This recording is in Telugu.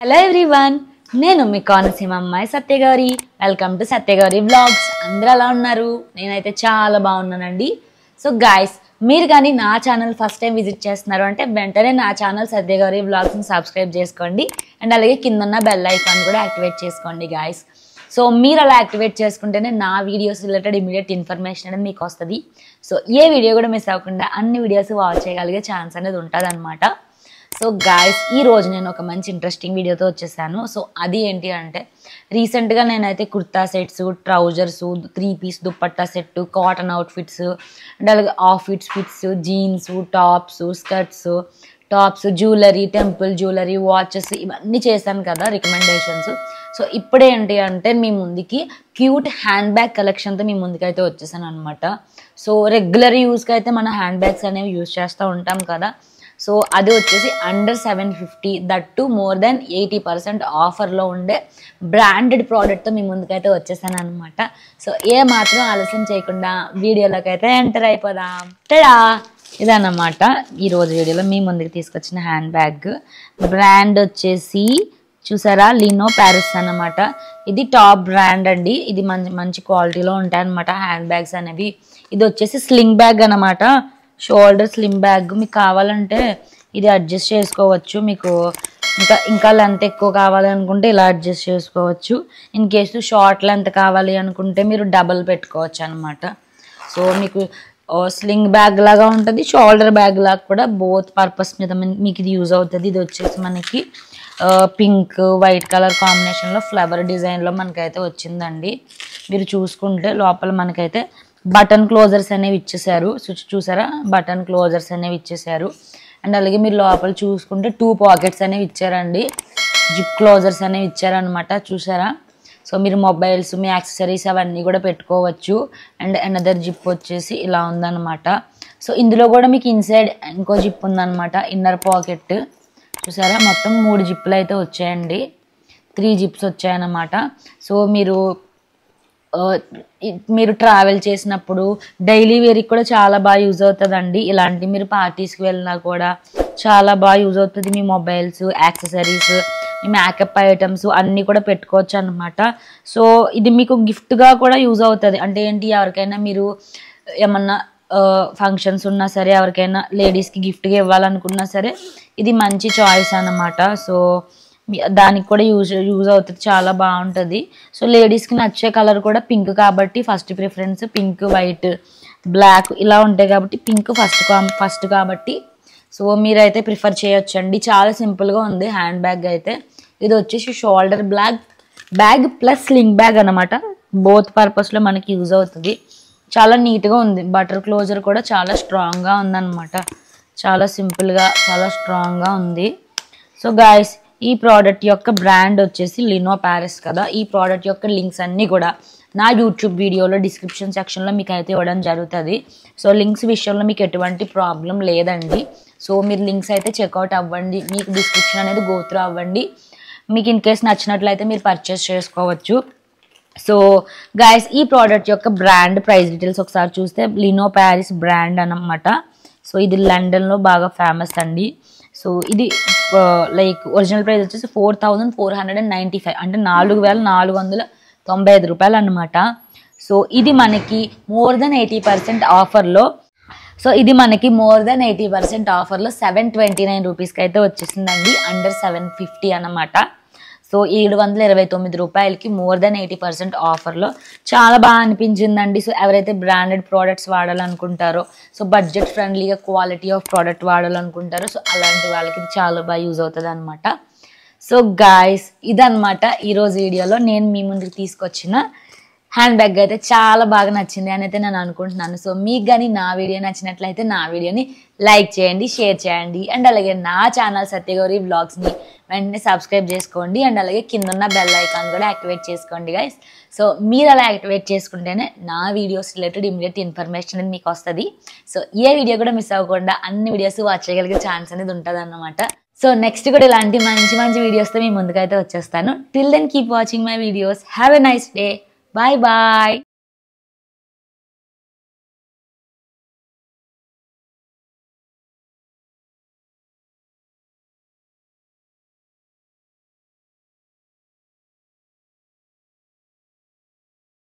హలో ఎవ్రీవన్, నేను మీ కోనసీమ అమ్మాయి Satyagowri. Welcome to Satyagowri vlogs. అందరూ ఎలా ఉన్నారు? నేనైతే చాలా బాగున్నానండి. సో గైస్, మీరు కానీ నా ఛానల్ ఫస్ట్ టైం విజిట్ చేస్తున్నారు అంటే వెంటనే నా ఛానల్ సత్యగౌరి వ్లాగ్స్ని సబ్స్క్రైబ్ చేసుకోండి. అండ్ అలాగే కిందన్న బెల్ ఐకాన్ కూడా యాక్టివేట్ చేసుకోండి గైస్. సో మీరు అలా యాక్టివేట్ చేసుకుంటేనే నా వీడియోస్ రిలేటెడ్ ఇమీడియట్ ఇన్ఫర్మేషన్ అనేది మీకు వస్తుంది. సో ఏ వీడియో కూడా మిస్ అవ్వకుండా అన్ని వీడియోస్ వాచ్ చేయగలిగే ఛాన్స్ అనేది ఉంటుంది అనమాట. సో గాయస్, ఈరోజు నేను ఒక మంచి ఇంట్రెస్టింగ్ వీడియోతో వచ్చేసాను. సో అది ఏంటి అంటే, రీసెంట్గా నేనైతే kurta sets, trousers, 3 piece dupatta set, cotton outfits and అలాగే fits, jeans, tops, jewellery, temple jewellery, watches ఇవన్నీ చేశాను కదా రికమెండేషన్స్. సో ఇప్పుడేంటి అంటే మీ ముందుకి క్యూట్ హ్యాండ్ బ్యాగ్ కలెక్షన్తో మీ ముందుకైతే వచ్చేసాను అనమాట. సో రెగ్యులర్ యూస్కి అయితే మన హ్యాండ్ బ్యాగ్స్ అనేవి యూజ్ చేస్తూ ఉంటాం కదా. సో అది వచ్చేసి under 750, that to more than 80% ఆఫర్లో ఉండే బ్రాండెడ్ ప్రోడక్ట్తో మీ ముందుకైతే వచ్చేసాను అనమాట. సో ఏ మాత్రం ఆలస్యం చేయకుండా వీడియోలోకి అయితే ఎంటర్ అయిపోదాం. టడా, ఇదన్నమాట ఈరోజు వీడియోలో మీ ముందుకు తీసుకొచ్చిన హ్యాండ్ బ్యాగ్. బ్రాండ్ వచ్చేసి చూసారా, లినో ప్యారిస్ అన్నమాట. ఇది టాప్ బ్రాండ్ అండి. ఇది మంచి క్వాలిటీలో ఉంటాయి అనమాట హ్యాండ్ బ్యాగ్స్ అనేవి. ఇది వచ్చేసి స్లింగ్ బ్యాగ్ అనమాట, షోల్డర్ స్లిమ్ బ్యాగ్. మీకు కావాలంటే ఇది అడ్జస్ట్ చేసుకోవచ్చు. మీకు ఇంకా లెంత్ ఎక్కువ కావాలి అనుకుంటే ఇలా అడ్జస్ట్ చేసుకోవచ్చు. ఇన్ కేసు షార్ట్ లెంత్ కావాలి అనుకుంటే మీరు డబల్ పెట్టుకోవచ్చు అనమాట. సో మీకు స్లింగ్ బ్యాగ్ లాగా ఉంటుంది, షోల్డర్ బ్యాగ్ లాగా కూడా, బోత్ పర్పస్ మీద మీకు ఇది యూజ్ అవుతుంది. ఇది వచ్చేసి మనకి పింక్ వైట్ కలర్ కాంబినేషన్లో ఫ్లవర్ డిజైన్లో మనకైతే వచ్చిందండి. మీరు చూసుకుంటే లోపల మనకైతే బటన్ క్లోజర్స్ అనేవి ఇచ్చేసారు. చూసారా, బటన్ క్లోజర్స్ అనేవి ఇచ్చేసారు. అండ్ అలాగే మీరు లోపల చూసుకుంటే 2 పాకెట్స్ అనేవి ఇచ్చారండి, జిప్ క్లోజర్స్ అనేవి ఇచ్చారనమాట. చూసారా, సో మీరు మొబైల్స్, మీ యాక్సెసరీస్ అవన్నీ కూడా పెట్టుకోవచ్చు. అండ్ అనదర్ జిప్ వచ్చేసి ఇలా ఉందన్నమాట. సో ఇందులో కూడా మీకు ఇన్సైడ్ ఇంకో జిప్ ఉందన్నమాట, ఇన్నర్ పాకెట్. చూసారా, మొత్తం 3 జిప్పులు అయితే వచ్చాయండి, 3 జిప్స్ వచ్చాయన్నమాట. సో మీరు ట్రావెల్ చేసినప్పుడు డైలీ వేర్కి కూడా చాలా బాగా యూజ్ అవుతుందండి. ఇలాంటి మీరు పార్టీస్కి వెళ్ళినా కూడా చాలా బాగా యూజ్ అవుతుంది. మీ మొబైల్స్, యాక్సెసరీస్, మీ మేకప్ ఐటమ్స్ అన్నీ కూడా పెట్టుకోవచ్చు అనమాట. సో ఇది మీకు గిఫ్ట్గా కూడా యూజ్ అవుతుంది. అంటే ఏంటి, ఎవరికైనా మీరు ఏమన్నా ఫంక్షన్స్ ఉన్నా సరే, ఎవరికైనా లేడీస్కి గిఫ్ట్గా ఇవ్వాలనుకున్నా సరే ఇది మంచి చాయిస్ అన్నమాట. సో దానికి కూడా యూజ్ అవుతుంది, చాలా బాగుంటుంది. సో లేడీస్కి నచ్చే కలర్ కూడా పింక్ కాబట్టి first preference pink, white, black ఇలా ఉంటాయి కాబట్టి పింక్ ఫస్ట్ కాబట్టి సో మీరైతే ప్రిఫర్ చేయొచ్చండి. చాలా సింపుల్గా ఉంది హ్యాండ్ బ్యాగ్ అయితే. ఇది వచ్చేసి shoulder bag plus sling bag అనమాట. బోత్ పర్పస్లో మనకి యూజ్ అవుతుంది. చాలా నీట్గా ఉంది. బటర్ క్లోజర్ కూడా చాలా స్ట్రాంగ్గా ఉందన్నమాట. చాలా సింపుల్గా చాలా స్ట్రాంగ్గా ఉంది. సో గాయస్, ఈ ప్రోడక్ట్ యొక్క బ్రాండ్ వచ్చేసి లినో ప్యారిస్ కదా. ఈ ప్రోడక్ట్ యొక్క లింక్స్ అన్నీ కూడా నా యూట్యూబ్ వీడియోలో డిస్క్రిప్షన్ సెక్షన్లో మీకు అయితే ఇవ్వడం జరుగుతుంది. సో లింక్స్ విషయంలో మీకు ఎటువంటి ప్రాబ్లం లేదండి. సో మీరు లింక్స్ అయితే చెక్అవుట్ అవ్వండి, మీకు డిస్క్రిప్షన్ అనేది గో త్రూ అవ్వండి. మీకు ఇన్ కేస్ నచ్చినట్లయితే మీరు పర్చేస్ చేసుకోవచ్చు. సో గైస్, ఈ ప్రోడక్ట్ యొక్క బ్రాండ్ ప్రైస్ డీటెయిల్స్ ఒకసారి చూస్తే లినో ప్యారిస్ బ్రాండ్ అన్నమాట. సో ఇది లండన్లో బాగా ఫేమస్ అండి. సో ఇది లైక్ ఒరిజినల్ ప్రైస్ వచ్చేసి 4495, అంటే 4495 రూపాయలు అనమాట. సో ఇది మనకి మోర్ దెన్ 80% ఆఫర్లో 729 రూపీస్కి అయితే వచ్చేసిందండి, అండర్ 750 అనమాట. సో 729 రూపాయలకి మోర్ దెన్ 80% ఆఫర్లో చాలా బాగా అనిపించిందండి. సో ఎవరైతే బ్రాండెడ్ ప్రోడక్ట్స్ వాడాలనుకుంటారో, సో బడ్జెట్ ఫ్రెండ్లీగా క్వాలిటీ ఆఫ్ ప్రోడక్ట్ వాడాలనుకుంటారో, సో అలాంటి వాళ్ళకి ఇది చాలా బాగా యూజ్ అవుతుంది అనమాట. సో గాయస్, ఇదన్నమాట ఈరోజు వీడియోలో నేను మీ ముందుకు తీసుకొచ్చిన హ్యాండ్ బ్యాగ్. అయితే చాలా బాగా నచ్చింది అని అయితే నేను అనుకుంటున్నాను. సో మీకు కానీ నా వీడియో నచ్చినట్లయితే నా వీడియోని లైక్ చేయండి, షేర్ చేయండి. అండ్ అలాగే నా ఛానల్ సత్యగౌరి వ్లాగ్స్ని వెంటనే సబ్స్క్రైబ్ చేసుకోండి. అండ్ అలాగే కింద ఉన్న బెల్ ఐకాన్ కూడా యాక్టివేట్ చేసుకోండి గైస్. సో మీరు అలా యాక్టివేట్ చేసుకుంటేనే నా వీడియోస్ రిలేటెడ్ ఇమీడియట్ ఇన్ఫర్మేషన్ అనేది మీకు వస్తుంది. సో ఏ వీడియో కూడా మిస్ అవ్వకుండా అన్ని వీడియోస్ వాచ్ చేయగలిగే ఛాన్స్ అనేది ఉంటుంది అన్నమాట. సో నెక్స్ట్ కూడా ఇలాంటి మంచి వీడియోస్తో మీ ముందుకైతే వచ్చేస్తాను. Till then keep watching my videos. Have a nice day. Bye bye.